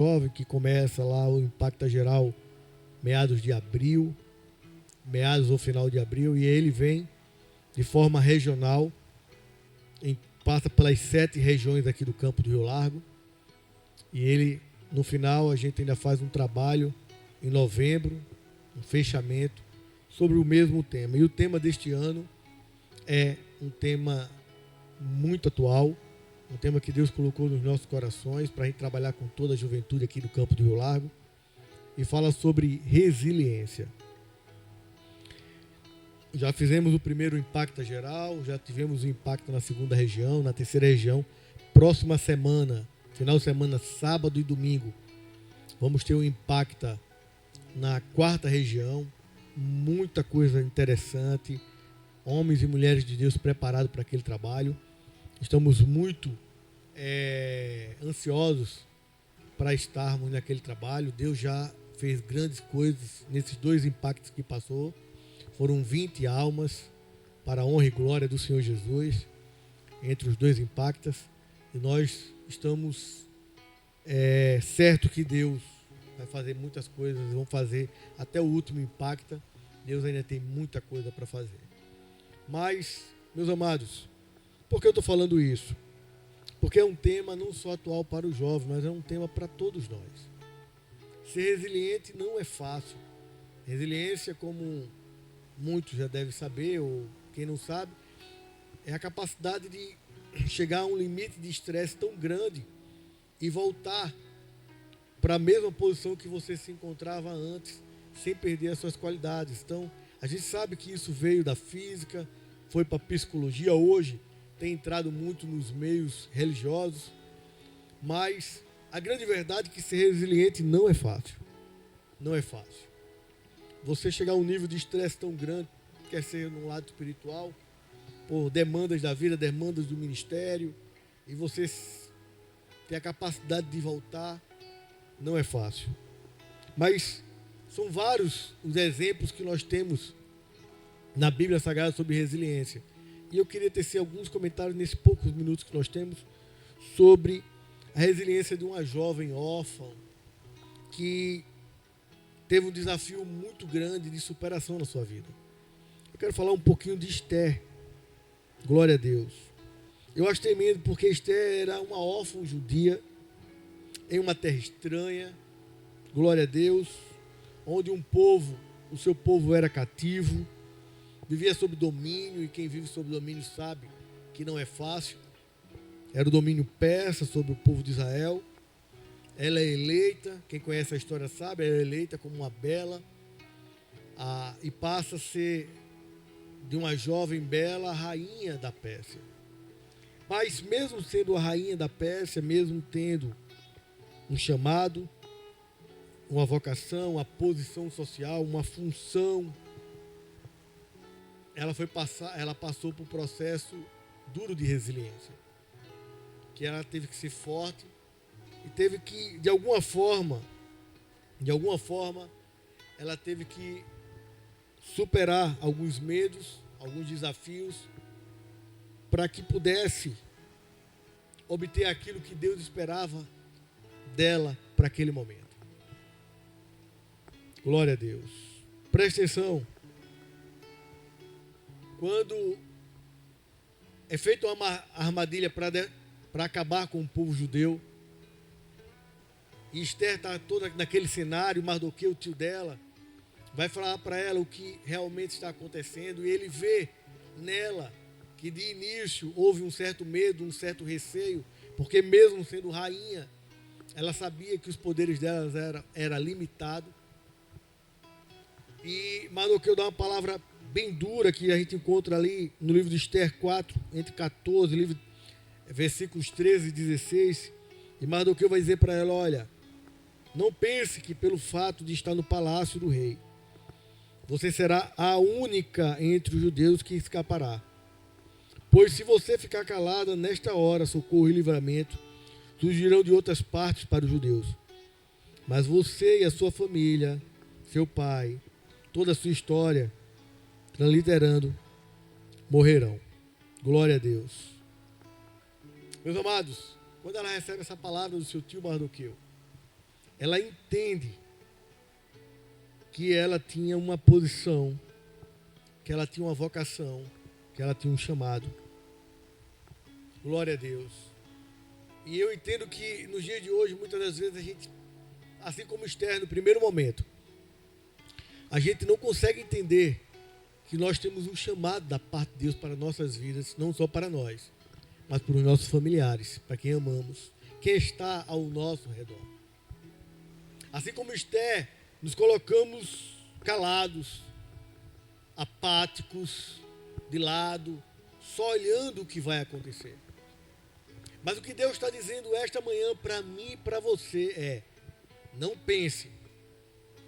jovem que começa lá o Impacta Geral meados de abril, meados ou final de abril, e ele vem de forma regional, passa pelas 7 regiões aqui do Campo do Rio Largo, e ele, no final, a gente ainda faz um trabalho em novembro, um fechamento, sobre o mesmo tema. E o tema deste ano é um tema muito atual, um tema que Deus colocou nos nossos corações para a gente trabalhar com toda a juventude aqui do Campo do Rio Largo, e fala sobre resiliência. Já fizemos o primeiro Impacta Geral, já tivemos o Impacto na segunda região, na terceira região. Próxima semana, final de semana, sábado e domingo, vamos ter o Impacta na quarta região. Muita coisa interessante, homens e mulheres de Deus preparados para aquele trabalho. Estamos muito ansiosos para estarmos naquele trabalho. Deus já fez grandes coisas nesses 2 impactos que passou. Foram 20 almas para a honra e glória do Senhor Jesus entre os 2 impactos. E nós estamos certo que Deus vai fazer muitas coisas. Vamos fazer até o último impacta. Deus ainda tem muita coisa para fazer. Mas, meus amados, por que eu estou falando isso? Porque é um tema não só atual para os jovens, mas é um tema para todos nós. Ser resiliente não é fácil. Resiliência, como muitos já devem saber, ou quem não sabe, é a capacidade de chegar a um limite de estresse tão grande e voltar para a mesma posição que você se encontrava antes, sem perder as suas qualidades. Então, a gente sabe que isso veio da física, foi para a psicologia, hoje tem entrado muito nos meios religiosos, mas a grande verdade é que ser resiliente não é fácil. Não é fácil. Você chegar a um nível de estresse tão grande, quer ser no lado espiritual, por demandas da vida, demandas do ministério, e você ter a capacidade de voltar, não é fácil. Mas são vários os exemplos que nós temos na Bíblia Sagrada sobre resiliência. E eu queria tecer alguns comentários nesses poucos minutos que nós temos sobre a resiliência de uma jovem órfã que teve um desafio muito grande de superação na sua vida. Eu quero falar um pouquinho de Esther. Glória a Deus. Eu acho tremendo porque Esther era uma órfã judia em uma terra estranha. Glória a Deus. Onde o seu povo era cativo, vivia sob domínio, e quem vive sob domínio sabe que não é fácil. Era o domínio persa sobre o povo de Israel. Ela é eleita, quem conhece a história sabe, ela é eleita como uma bela, e passa a ser, de uma jovem bela, a rainha da Pérsia. Mas mesmo sendo a rainha da Pérsia, mesmo tendo um chamado, uma vocação, uma posição social, uma função, ela passou por um processo duro de resiliência, que ela teve que ser forte e teve que, de alguma forma, ela teve que superar alguns medos, alguns desafios, para que pudesse obter aquilo que Deus esperava dela para aquele momento. Glória a Deus. Preste atenção. Quando é feita uma armadilha para acabar com o povo judeu, e Esther está toda naquele cenário, Mardoqueu, o tio dela, vai falar para ela o que realmente está acontecendo, e ele vê nela que de início houve um certo medo, um certo receio, porque mesmo sendo rainha, ela sabia que os poderes dela era limitado. E Mardoqueu dá uma palavra bem dura que a gente encontra ali no livro de Esther 4, entre 14, versículos 13 e 16. E Mardoqueu vai dizer para ela: olha, não pense que pelo fato de estar no palácio do rei, você será a única entre os judeus que escapará. Pois se você ficar calada nesta hora, socorro e livramento surgirão de outras partes para os judeus. Mas você e a sua família, seu pai, toda a sua história, transliterando, morrerão. Glória a Deus. Meus amados, quando ela recebe essa palavra do seu tio Mardoqueu, ela entende que ela tinha uma posição, que ela tinha uma vocação, que ela tinha um chamado. Glória a Deus. E eu entendo que nos dias de hoje, muitas das vezes a gente, assim como Esther no primeiro momento, a gente não consegue entender que nós temos um chamado da parte de Deus para nossas vidas, não só para nós, mas para os nossos familiares, para quem amamos, quem está ao nosso redor. Assim como Esther, nos colocamos calados, apáticos, de lado, só olhando o que vai acontecer. Mas o que Deus está dizendo esta manhã para mim e para você é: não pense,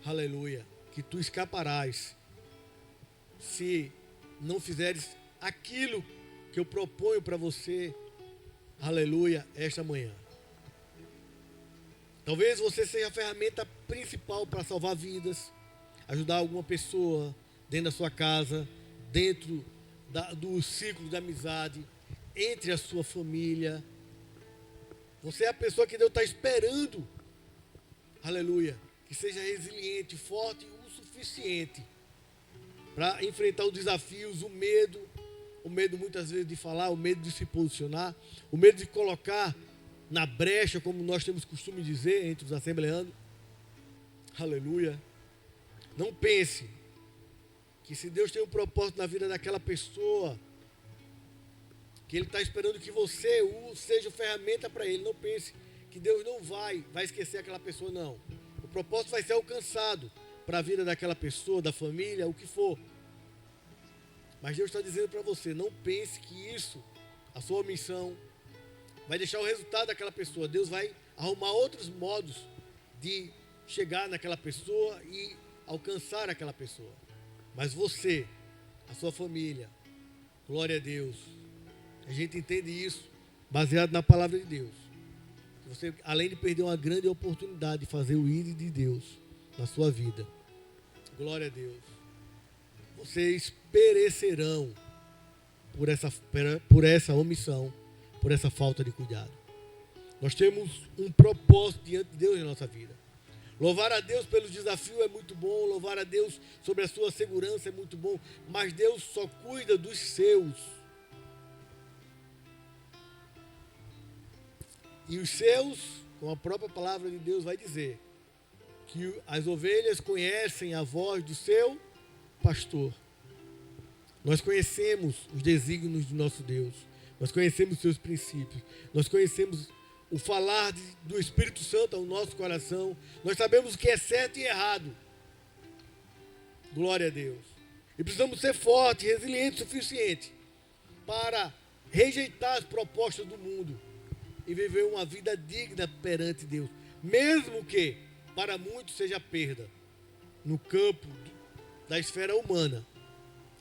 aleluia, que tu escaparás se não fizeres aquilo que eu proponho para você, aleluia, esta manhã. Talvez você seja a ferramenta principal para salvar vidas, ajudar alguma pessoa dentro da sua casa, dentro do ciclo de amizade, entre a sua família. Você é a pessoa que Deus está esperando, aleluia, que seja resiliente, forte o suficiente para enfrentar os desafios, o medo muitas vezes de falar, o medo de se posicionar, o medo de colocar na brecha, como nós temos costume de dizer entre os assembleanos. Aleluia. Não pense que se Deus tem um propósito na vida daquela pessoa, que Ele está esperando que você seja ferramenta para Ele. Não pense que Deus não vai esquecer aquela pessoa, não. O propósito vai ser alcançado para a vida daquela pessoa, da família, o que for. Mas Deus está dizendo para você: não pense que isso, a sua missão, vai deixar o resultado daquela pessoa. Deus vai arrumar outros modos de chegar naquela pessoa e alcançar aquela pessoa. Mas você, a sua família, glória a Deus, a gente entende isso baseado na palavra de Deus. Você, além de perder uma grande oportunidade de fazer o ir de Deus na sua vida, glória a Deus, vocês perecerão por essa omissão, por essa falta de cuidado. Nós temos um propósito diante de Deus em nossa vida. Louvar a Deus pelo desafio é muito bom, louvar a Deus sobre a sua segurança é muito bom, mas Deus só cuida dos seus. E os seus, como a própria palavra de Deus vai dizer, que as ovelhas conhecem a voz do seu pastor. Nós conhecemos os desígnios do nosso Deus. Nós conhecemos os seus princípios. Nós conhecemos o falar do Espírito Santo ao nosso coração. Nós sabemos o que é certo e errado. Glória a Deus. E precisamos ser fortes, resilientes o suficiente para rejeitar as propostas do mundo e viver uma vida digna perante Deus. Mesmo que para muitos seja perda no campo da esfera humana.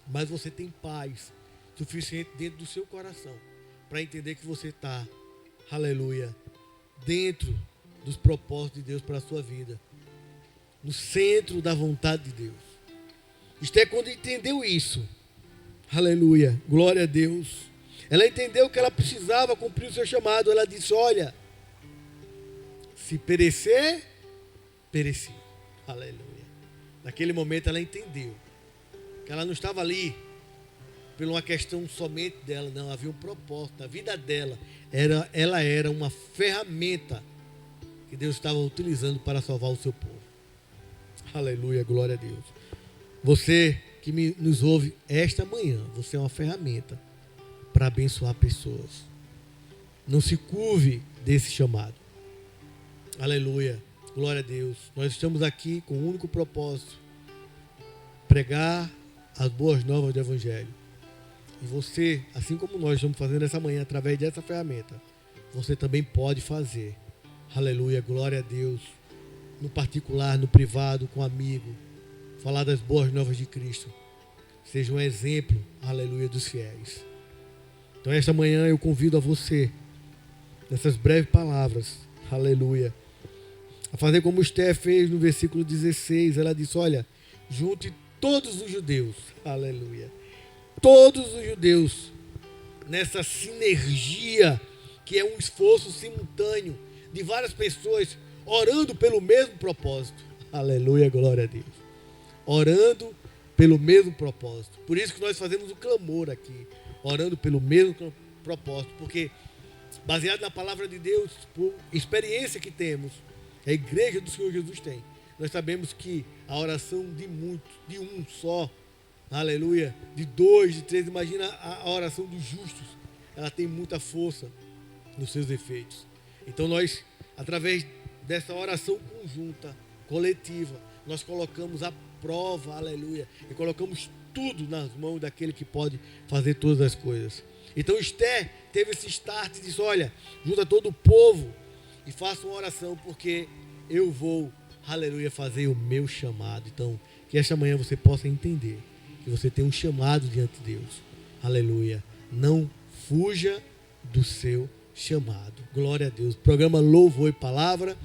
Mas você tem paz suficiente dentro do seu coração para entender que você está, aleluia, dentro dos propósitos de Deus para a sua vida, no centro da vontade de Deus. Esther, quando entendeu isso, aleluia, glória a Deus, ela entendeu que ela precisava cumprir o seu chamado. Ela disse: olha, se perecer, pereci. Aleluia. Naquele momento ela entendeu que ela não estava ali por uma questão somente dela, não, havia um propósito. A vida dela, ela era uma ferramenta que Deus estava utilizando para salvar o seu povo. Aleluia, glória a Deus. Você que nos ouve esta manhã, você é uma ferramenta para abençoar pessoas. Não se curve desse chamado. Aleluia, glória a Deus. Nós estamos aqui com o único propósito: pregar as boas novas do Evangelho. E você, assim como nós estamos fazendo essa manhã através dessa ferramenta, você também pode fazer. Aleluia, glória a Deus. No particular, no privado, com amigo, falar das boas novas de Cristo. Seja um exemplo, aleluia, dos fiéis. Então esta manhã eu convido a você, nessas breves palavras, aleluia, a fazer como Esther fez no versículo 16. Ela disse: olha, junte todos os judeus, aleluia, todos os judeus, nessa sinergia que é um esforço simultâneo de várias pessoas orando pelo mesmo propósito. Aleluia, glória a Deus. Orando pelo mesmo propósito. Por isso que nós fazemos o clamor aqui, orando pelo mesmo propósito, porque baseado na palavra de Deus, por experiência que temos, a igreja do Senhor Jesus tem, nós sabemos que a oração de muitos, de um só, aleluia, de dois, de três, imagina a oração dos justos, ela tem muita força nos seus efeitos. Então nós, através dessa oração conjunta, coletiva, nós colocamos a prova, aleluia, e colocamos tudo nas mãos daquele que pode fazer todas as coisas. Então Esther teve esse start e disse, olha, junta todo o povo e faça uma oração, porque eu vou, aleluia, fazer o meu chamado. Então, que esta manhã você possa entender que você tem um chamado diante de Deus, aleluia, não fuja do seu chamado. Glória a Deus. O programa Louvor e Palavra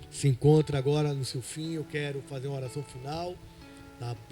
se encontra agora no seu fim. Eu quero fazer uma oração final, tá?